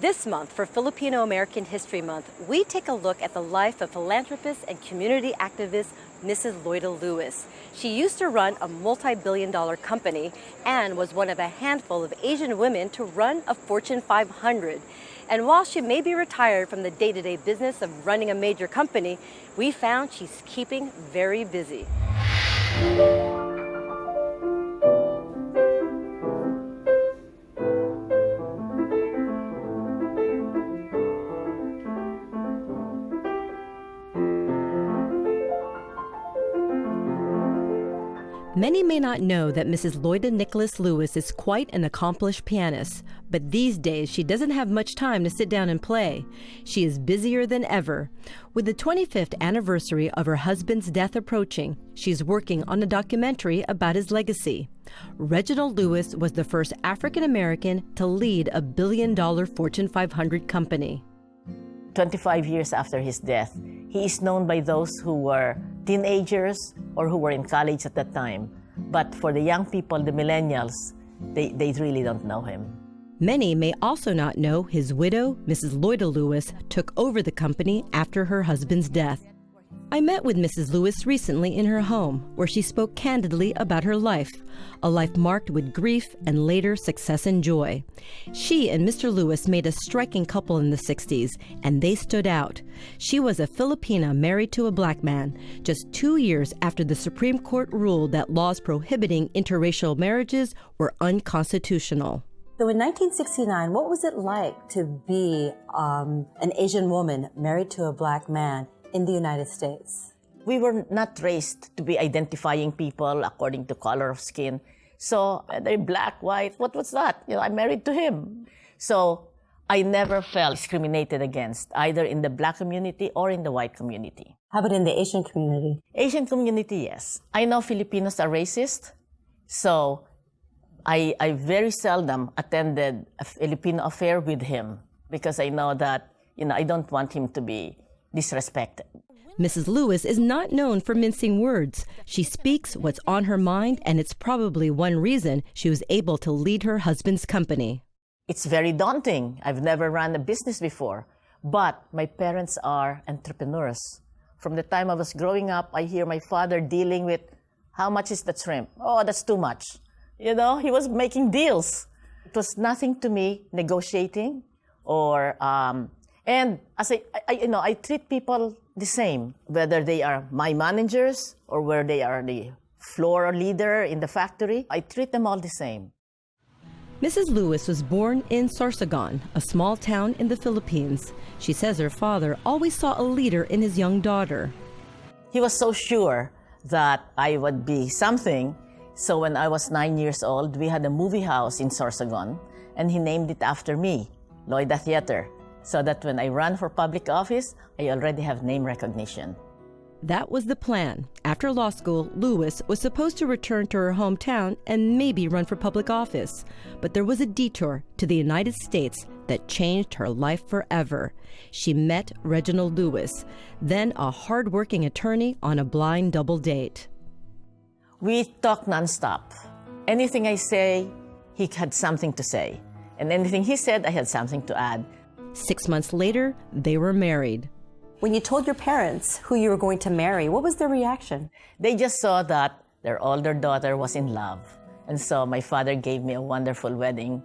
This month, for Filipino American History Month, we take a look at the life of philanthropist and community activist Mrs. Loida Lewis. She used to run a multi-billion-dollar company and was one of a handful of Asian women to run a Fortune 500. And while she may be retired from the day-to-day business of running a major company, we found she's keeping very busy. Many may not know that Mrs. Loida Nicolas Lewis is quite an accomplished pianist, but these days she doesn't have much time to sit down and play. She is busier than ever. With the 25th anniversary of her husband's death approaching, she's working on a documentary about his legacy. Reginald Lewis was the first African American to lead a billion-dollar Fortune 500 company. 25 years after his death, he is known by those who were teenagers or who were in college at that time. But for the young people, the millennials, they really don't know him. Many may also not know his widow, Mrs. Loida Lewis, took over the company after her husband's death. I met with Mrs. Lewis recently in her home, where she spoke candidly about her life, a life marked with grief and later success and joy. She and Mr. Lewis made a striking couple in the 60s, and they stood out. She was a Filipina married to a black man, just 2 years after the Supreme Court ruled that laws prohibiting interracial marriages were unconstitutional. So in 1969, what was it like to be an Asian woman married to a black man in the United States? We were not raised to be identifying people according to color of skin. So they're black, white, what was that? I'm married to him. So I never felt discriminated against, either in the black community or in the white community. How about in the Asian community? Asian community, yes. I know Filipinos are racist, so I very seldom attended a Filipino affair with him because I know that, I don't want him to be disrespected. Mrs. Lewis is not known for mincing words. She speaks what's on her mind, and it's probably one reason she was able to lead her husband's company. It's very daunting. I've never run a business before, but my parents are entrepreneurs. From the time I was growing up, I hear my father dealing with, how much is the shrimp? Oh, that's too much. He was making deals. It was nothing to me negotiating or and as I treat people the same, whether they are my managers or where they are the floor leader in the factory. I treat them all the same. Mrs. Lewis was born in Sorsogon, a small town in the Philippines. She says her father always saw a leader in his young daughter. He was so sure that I would be something. So when I was 9 years old, we had a movie house in Sorsogon, and he named it after me, Loida Theater, so that when I run for public office, I already have name recognition. That was the plan. After law school, Lewis was supposed to return to her hometown and maybe run for public office. But there was a detour to the United States that changed her life forever. She met Reginald Lewis, then a hard-working attorney, on a blind double date. We talk nonstop. Anything I say, he had something to say. And anything he said, I had something to add. 6 months later, they were married. When you told your parents who you were going to marry, what was their reaction? They just saw that their older daughter was in love. And so my father gave me a wonderful wedding.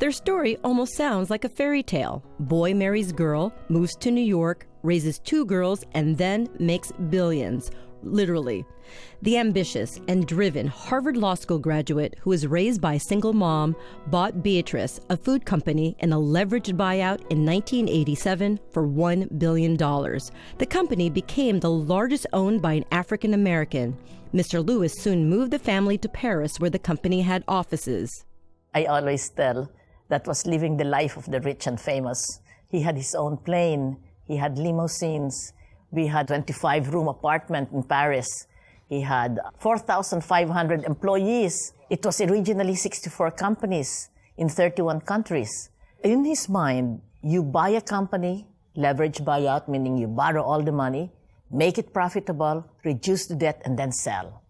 Their story almost sounds like a fairy tale. Boy marries girl, moves to New York, raises 2 girls, and then makes billions. Literally. The ambitious and driven Harvard Law School graduate who was raised by a single mom bought Beatrice, a food company, in a leveraged buyout in 1987 for $1 billion. The company became the largest owned by an African American. Mr. Lewis soon moved the family to Paris, where the company had offices. I always tell that was living the life of the rich and famous. He had his own plane. He had limousines. We had a 25-room apartment in Paris. He had 4,500 employees. It was originally 64 companies in 31 countries. In his mind, you buy a company, leverage buyout, meaning you borrow all the money, make it profitable, reduce the debt, and then sell.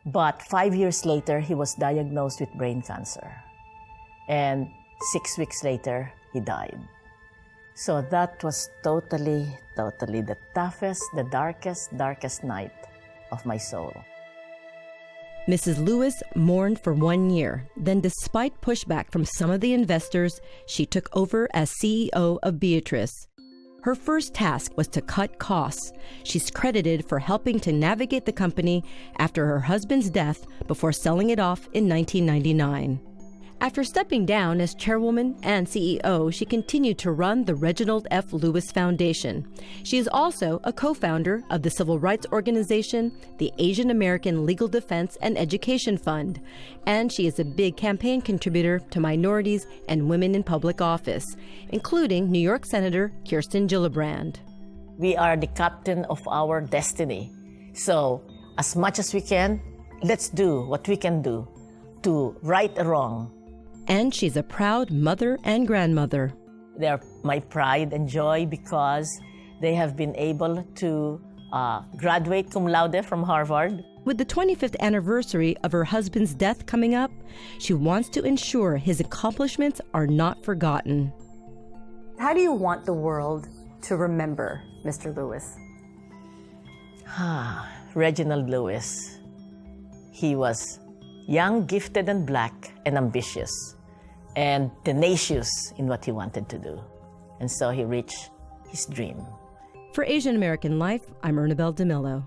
But 5 years later, he was diagnosed with brain cancer. And 6 weeks later, he died. So that was totally the toughest, the darkest night of my soul. Mrs. Lewis mourned for 1 year. Then, despite pushback from some of the investors, she took over as CEO of Beatrice. Her first task was to cut costs. She's credited for helping to navigate the company after her husband's death before selling it off in 1999. After stepping down as chairwoman and CEO, she continued to run the Reginald F. Lewis Foundation. She is also a co-founder of the civil rights organization, the Asian American Legal Defense and Education Fund, and she is a big campaign contributor to minorities and women in public office, including New York Senator Kirsten Gillibrand. We are the captain of our destiny. So, as much as we can, let's do what we can do to right a wrong. And she's a proud mother and grandmother. They are my pride and joy because they have been able to graduate cum laude from Harvard. With the 25th anniversary of her husband's death coming up, she wants to ensure his accomplishments are not forgotten. How do you want the world to remember Mr. Lewis? Reginald Lewis. He was young, gifted, and black, and ambitious, and tenacious in what he wanted to do. And so he reached his dream. For Asian American Life, I'm Ernabelle DeMillo.